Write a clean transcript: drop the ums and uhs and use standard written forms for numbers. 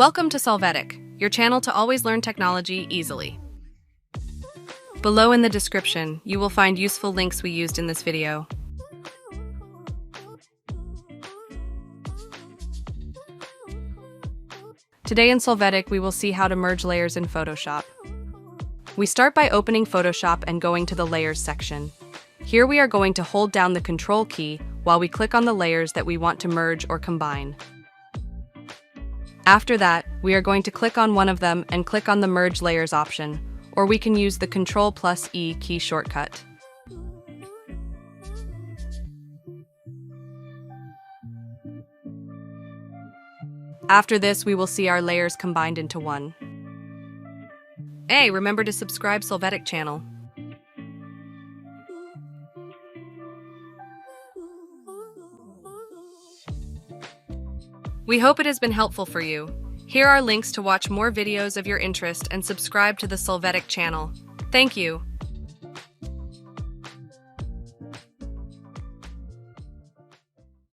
Welcome to Solvetic, your channel to always learn technology easily. Below in the description, you will find useful links we used in this video. Today in Solvetic, we will see how to merge layers in Photoshop. We start by opening Photoshop and going to the Layers section. Here we are going to hold down the Control key while we click on the layers that we want to merge or combine. After that, we are going to click on one of them and click on the Merge Layers option, or we can use the Ctrl+E key shortcut. After this, we will see our layers combined into one. Hey, remember to subscribe Solvetic channel. We hope it has been helpful for you. Here are links to watch more videos of your interest and subscribe to the Solvetic channel. Thank you.